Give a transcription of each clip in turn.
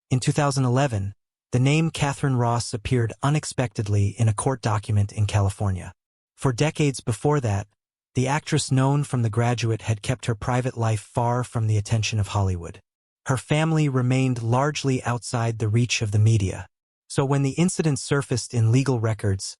In 2011, the name Katharine Ross appeared unexpectedly in a court document in California. For decades before that, the actress known from The Graduate had kept her private life far from the attention of Hollywood. Her family remained largely outside the reach of the media, so when the incident surfaced in legal records,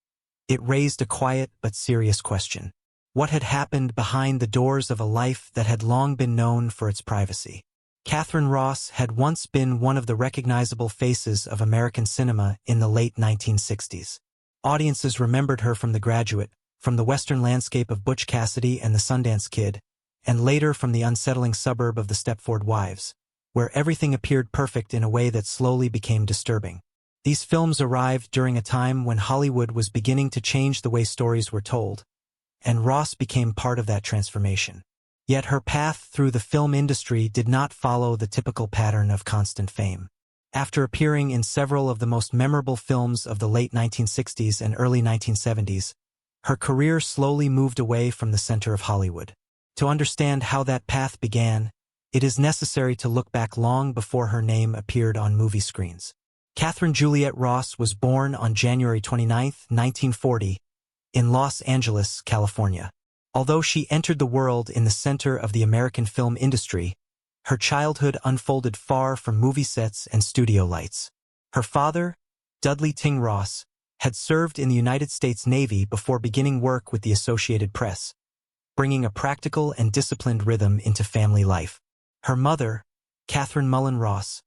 it raised a quiet but serious question. What had happened behind the doors of a life that had long been known for its privacy? Katharine Ross had once been one of the recognizable faces of American cinema in the late 1960s. Audiences remembered her from The Graduate, from the Western landscape of Butch Cassidy and the Sundance Kid, and later from the unsettling suburb of the Stepford Wives, where everything appeared perfect in a way that slowly became disturbing. These films arrived during a time when Hollywood was beginning to change the way stories were told, and Ross became part of that transformation. Yet her path through the film industry did not follow the typical pattern of constant fame. After appearing in several of the most memorable films of the late 1960s and early 1970s, her career slowly moved away from the center of Hollywood. To understand how that path began, it is necessary to look back long before her name appeared on movie screens. Katharine Juliette Ross was born on January 29, 1940, in Los Angeles, California. Although she entered the world in the center of the American film industry, her childhood unfolded far from movie sets and studio lights. Her father, Dudley Ting Ross, had served in the United States Navy before beginning work with the Associated Press, bringing a practical and disciplined rhythm into family life. Her mother, Catherine Mullen Ross,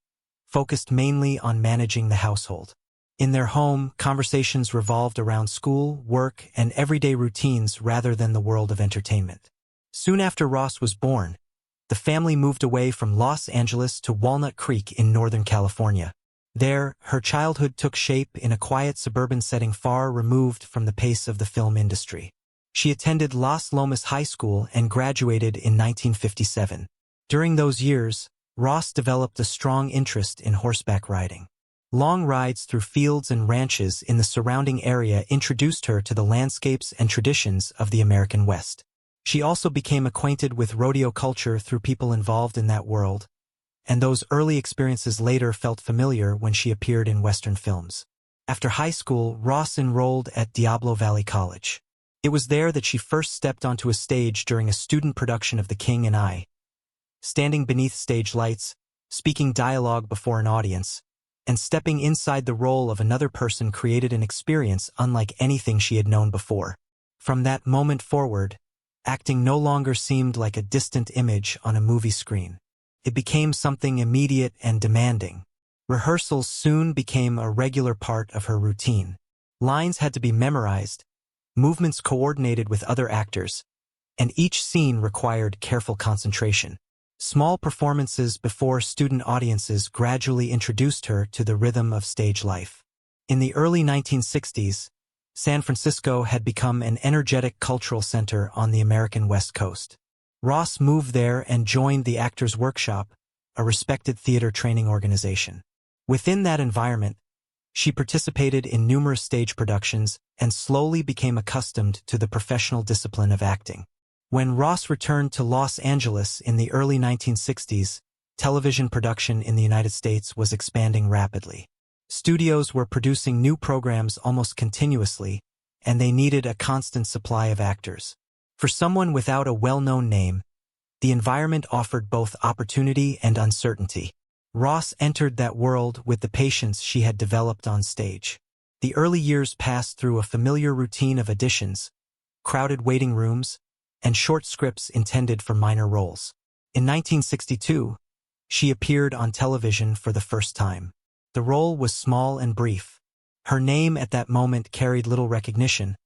focused mainly on managing the household. In their home, conversations revolved around school, work, and everyday routines rather than the world of entertainment. Soon after Ross was born, the family moved away from Los Angeles to Walnut Creek in Northern California. There, her childhood took shape in a quiet suburban setting far removed from the pace of the film industry. She attended Las Lomas High School and graduated in 1957. During those years, Ross developed a strong interest in horseback riding. Long rides through fields and ranches in the surrounding area introduced her to the landscapes and traditions of the American West. She also became acquainted with rodeo culture through people involved in that world, and those early experiences later felt familiar when she appeared in Western films. After high school, Ross enrolled at Diablo Valley College. It was there that she first stepped onto a stage during a student production of The King and I. Standing beneath stage lights, speaking dialogue before an audience, and stepping inside the role of another person created an experience unlike anything she had known before. From that moment forward, acting no longer seemed like a distant image on a movie screen. It became something immediate and demanding. Rehearsals soon became a regular part of her routine. Lines had to be memorized, movements coordinated with other actors, and each scene required careful concentration. Small performances before student audiences gradually introduced her to the rhythm of stage life. In the early 1960s, San Francisco had become an energetic cultural center on the American West Coast. Ross moved there and joined the Actors Workshop, a respected theater training organization. Within that environment, she participated in numerous stage productions and slowly became accustomed to the professional discipline of acting. When Ross returned to Los Angeles in the early 1960s, television production in the United States was expanding rapidly. Studios were producing new programs almost continuously, and they needed a constant supply of actors. For someone without a well-known name, the environment offered both opportunity and uncertainty. Ross entered that world with the patience she had developed on stage. The early years passed through a familiar routine of auditions, crowded waiting rooms, and short scripts intended for minor roles. In 1962, she appeared on television for the first time. The role was small and brief. Her name at that moment carried little recognition,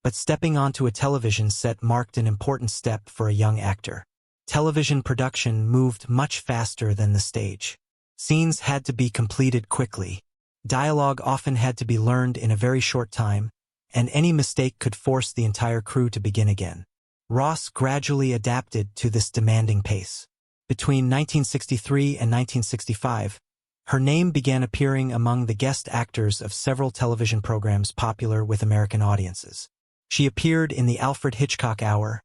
but stepping onto a television set marked an important step for a young actor. Television production moved much faster than the stage. Scenes had to be completed quickly. Dialogue often had to be learned in a very short time, and any mistake could force the entire crew to begin again. Ross gradually adapted to this demanding pace. Between 1963 and 1965, her name began appearing among the guest actors of several television programs popular with American audiences. She appeared in the Alfred Hitchcock Hour,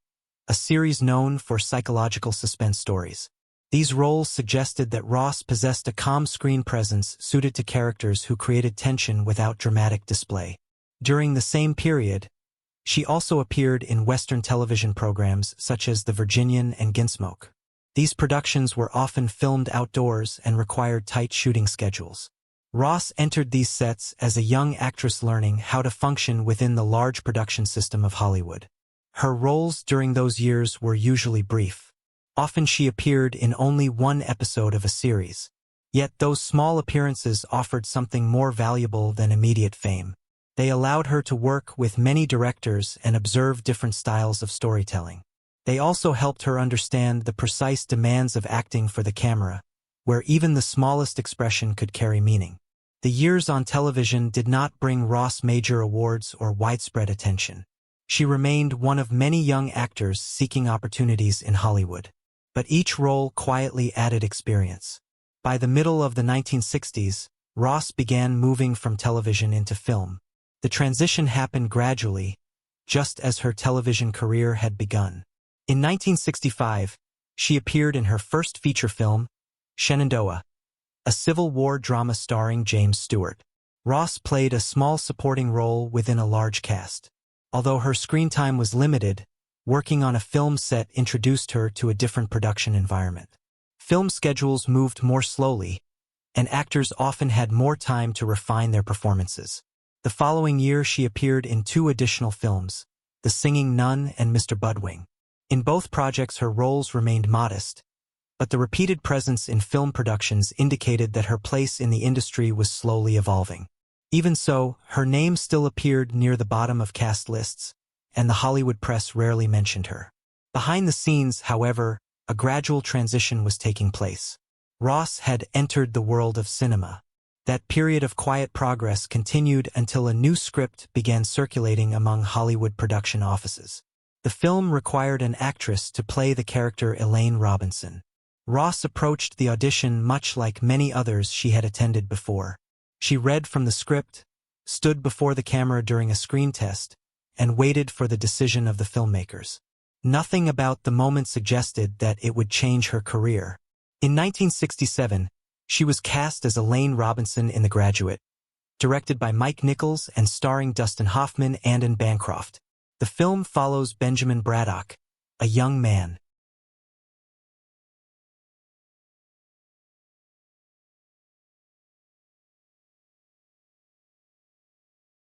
a series known for psychological suspense stories. These roles suggested that Ross possessed a calm screen presence suited to characters who created tension without dramatic display. During the same period, she also appeared in Western television programs such as The Virginian and Gunsmoke. These productions were often filmed outdoors and required tight shooting schedules. Ross entered these sets as a young actress learning how to function within the large production system of Hollywood. Her roles during those years were usually brief. Often she appeared in only one episode of a series. Yet those small appearances offered something more valuable than immediate fame. They allowed her to work with many directors and observe different styles of storytelling. They also helped her understand the precise demands of acting for the camera, where even the smallest expression could carry meaning. The years on television did not bring Ross major awards or widespread attention. She remained one of many young actors seeking opportunities in Hollywood. But each role quietly added experience. By the middle of the 1960s, Ross began moving from television into film. The transition happened gradually, just as her television career had begun. In 1965, she appeared in her first feature film, Shenandoah, a Civil War drama starring James Stewart. Ross played a small supporting role within a large cast. Although her screen time was limited, working on a film set introduced her to a different production environment. Film schedules moved more slowly, and actors often had more time to refine their performances. The following year she appeared in 2 additional films, The Singing Nun and Mr. Budwing. In both projects her roles remained modest, but the repeated presence in film productions indicated that her place in the industry was slowly evolving. Even so, her name still appeared near the bottom of cast lists, and the Hollywood press rarely mentioned her. Behind the scenes, however, a gradual transition was taking place. Ross had entered the world of cinema. That period of quiet progress continued until a new script began circulating among Hollywood production offices. The film required an actress to play the character Elaine Robinson. Ross approached the audition much like many others she had attended before. She read from the script, stood before the camera during a screen test, and waited for the decision of the filmmakers. Nothing about the moment suggested that it would change her career. In 1967, she was cast as Elaine Robinson in The Graduate, directed by Mike Nichols and starring Dustin Hoffman and Anne Bancroft. The film follows Benjamin Braddock, a young man